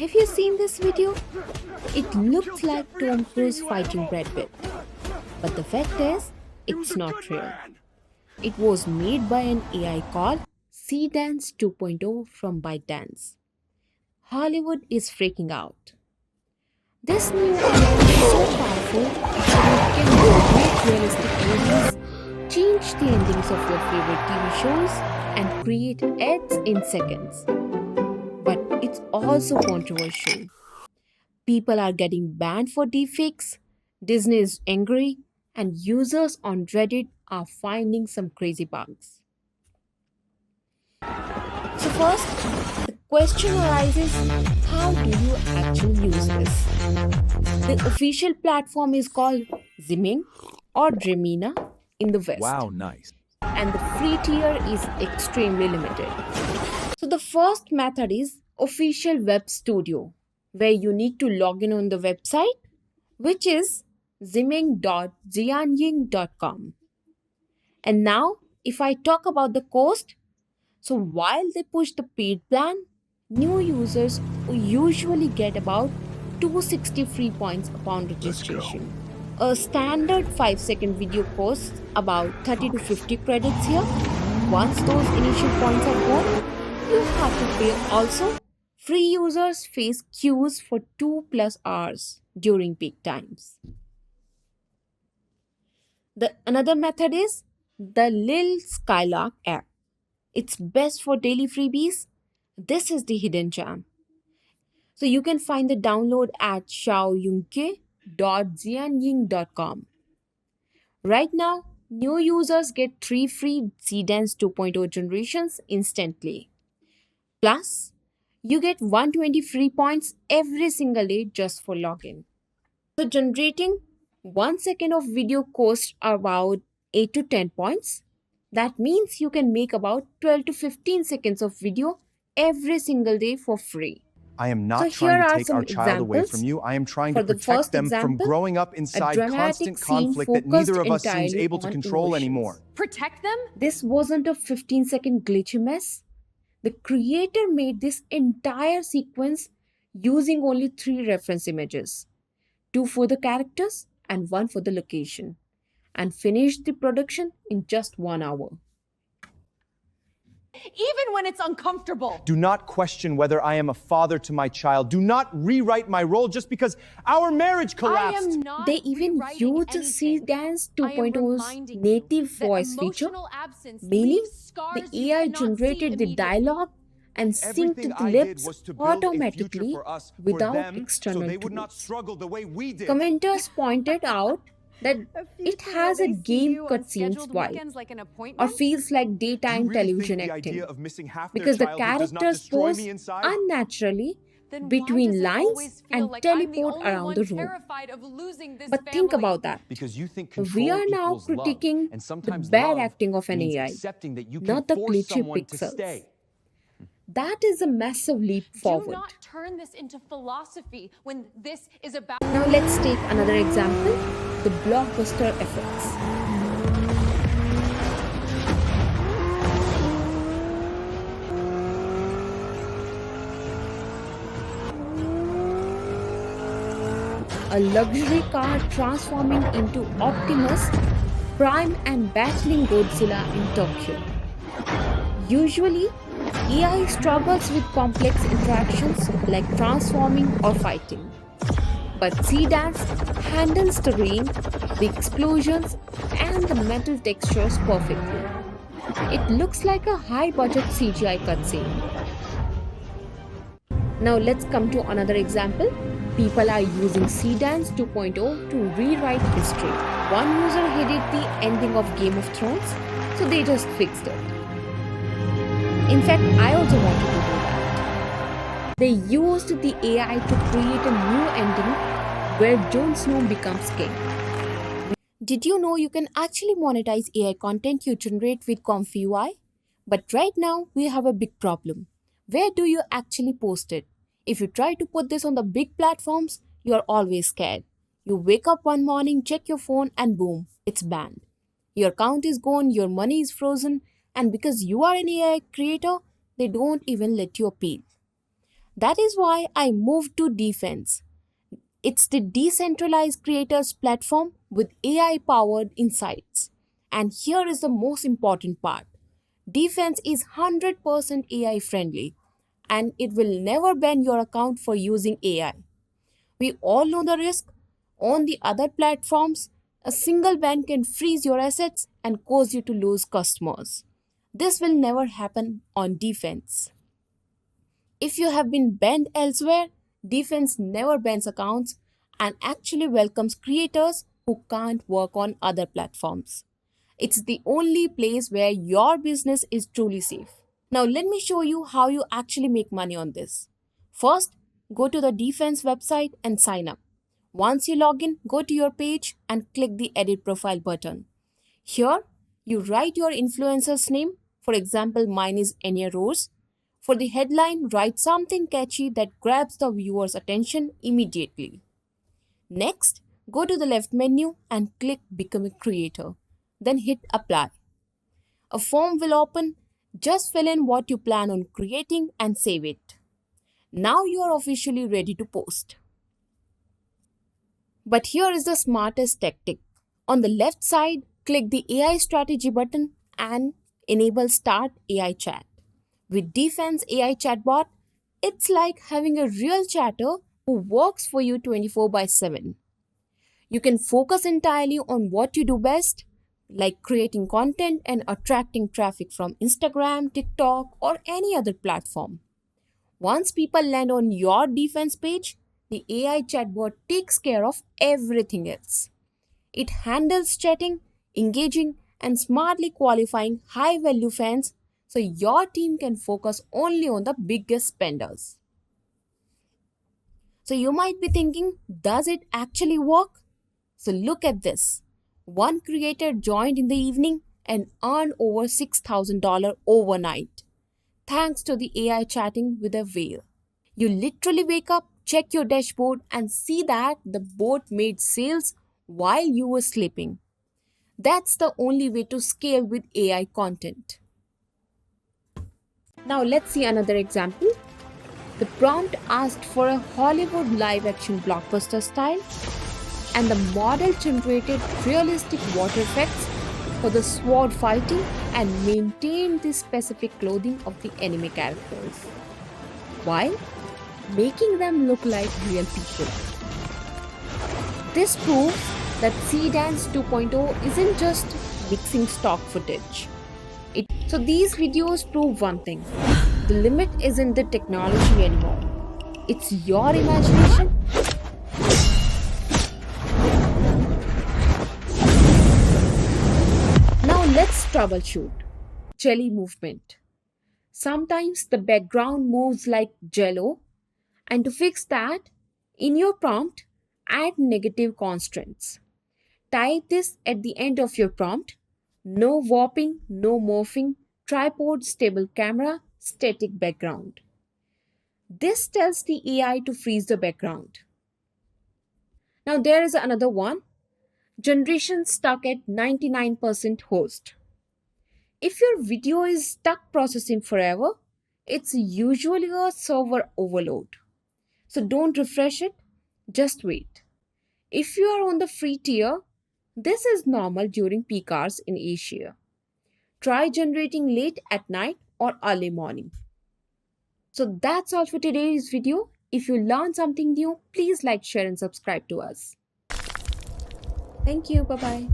Have you seen this video? It looks like Tom Cruise fighting Brad Pitt. But the fact is, it's not real. It was made by an AI called Seedance 2.0 from ByteDance. Hollywood is freaking out. This new AI is so powerful that it can create realistic movies, change the endings of your favorite TV shows, and create ads in seconds. But it's also controversial. People are getting banned for deepfakes, Disney is angry, and users on Reddit are finding some crazy bugs. So, first, the question arises, how do you actually use this? The official platform is called Zimming or Dremina in the West. Wow, nice. And the free tier is extremely limited. So the first method is official web studio, where you need to log in on the website, which is zimming.jianying.com. And now, if I talk about the cost, so while they push the paid plan, new users usually get about 260 free points upon registration. A standard 5-second video costs about 30 to 50 credits here. Once those initial points are gone, you have to pay also. Free users face queues for 2+ hours during peak times. The another method is the Lil Skylark app. It's best for daily freebies. This is the hidden gem. So you can find the download at xiaoyunke.jianying.com. Right now, new users get 3 free Seedance 2.0 generations instantly. Plus, you get 120 free points every single day just for login. So generating 1 second of video costs about 8 to 10 points. That means you can make about 12 to 15 seconds of video every single day for free. I am So not here trying to are take some our child away examples. from you. I am trying For to the protect first them from example, growing up a inside dramatic constant scene conflict that focused neither of us seems entirely able to on control emotions. anymore. Protect them? This wasn't a 15-second glitchy mess. The creator made this entire sequence using only 3 reference images, 2 for the characters and 1 for the location, and finished the production in just 1 hour. Even when it's uncomfortable. Do not question whether I am a father to my child. Do not rewrite my role just because our marriage collapsed. I am not They even rewriting used anything. Seedance I am 2.0's reminding you native that voice feature, emotional absence meaning leaves scars the you AI cannot see generated the immediately. dialogue and synced Everything the I did lips was to build a future automatically for us, for without them, external so they would not tools. struggle the way we did. Commenters pointed out that it has a game cutscenes vibe Like an or appointment? feels like Do you daytime really television think the acting idea of missing half because their the childhood does not characters destroy pose me inside? unnaturally Then why between does it lines always feel and like I'm the teleport only around one the room. terrified of losing this But think family? about that. Because you think We control are now equals love, critiquing and the sometimes bad love acting of an means AI, accepting that you not can the force glitchy someone to pixels. stay. That is a massive leap Do forward. not turn this into philosophy when this is about. Now let's take another example, the blockbuster effects. A luxury car transforming into Optimus Prime and battling Godzilla in Tokyo. Usually, AI struggles with complex interactions like transforming or fighting. But Seedance handles the rain, the explosions, and the metal textures perfectly. It looks like a high-budget CGI cutscene. Now let's come to another example. People are using Seedance 2.0 to rewrite history. One user hated the ending of Game of Thrones, so they just fixed it. In fact, I also wanted to do that. They used the AI to create a new ending where Jon Snow becomes king. Did you know you can actually monetize AI content you generate with Comfy UI? But right now, we have a big problem. Where do you actually post it? If you try to put this on the big platforms, you are always scared. You wake up one morning, check your phone, and boom, it's banned. Your account is gone, your money is frozen, and because you are an AI creator, they don't even let you appeal. That is why I moved to DFans. It's the decentralized creators platform with AI powered insights. And here is the most important part. DFans is 100% AI friendly and it will never ban your account for using AI. We all know the risk. On the other platforms, a single ban can freeze your assets and cause you to lose customers. This will never happen on DFans. If you have been banned elsewhere, DFans never bans accounts and actually welcomes creators who can't work on other platforms. It's the only place where your business is truly safe. Now, let me show you how you actually make money on this. First, go to the DFans website and sign up. Once you log in, go to your page and click the Edit Profile button. Here, you write your influencer's name. For example, mine is Enya Rose. For the headline, write something catchy that grabs the viewer's attention immediately. Next, go to the left menu and click Become a Creator. Then hit Apply. A form will open. Just fill in what you plan on creating and save it. Now you are officially ready to post. But here is the smartest tactic. On the left side, click the AI strategy button and enable Start AI Chat. With DFans AI chatbot, it's like having a real chatter who works for you 24/7. You can focus entirely on what you do best, like creating content and attracting traffic from Instagram, TikTok, or any other platform. Once people land on your DFans page, the AI chatbot takes care of everything else. It handles chatting, engaging, and smartly qualifying high value fans so your team can focus only on the biggest spenders. So you might be thinking, does it actually work? So look at this. One creator joined in the evening and earned over $6,000 overnight, thanks to the AI chatting with a whale. You literally wake up, check your dashboard, and see that the bot made sales while you were sleeping. That's the only way to scale with AI content. Now let's see another example. The prompt asked for a Hollywood live action blockbuster style, and the model generated realistic water effects for the sword fighting and maintained the specific clothing of the anime characters, while making them look like real people. This proves that Seedance 2.0 isn't just mixing stock footage. So these videos prove one thing. The limit isn't the technology anymore. It's your imagination. Now let's troubleshoot. Jelly movement. Sometimes the background moves like jello, and to fix that, in your prompt, add negative constraints. Type this at the end of your prompt. No warping, no morphing, tripod, stable camera, static background. This tells the AI to freeze the background. Now there is another one. Generation stuck at 99% host. If your video is stuck processing forever, it's usually a server overload. So don't refresh it, just wait. If you are on the free tier, this is normal during peak hours in Asia. Try generating late at night or early morning. So that's all for today's video. If you learned something new, please like, share and subscribe to us. Thank you. Bye-bye.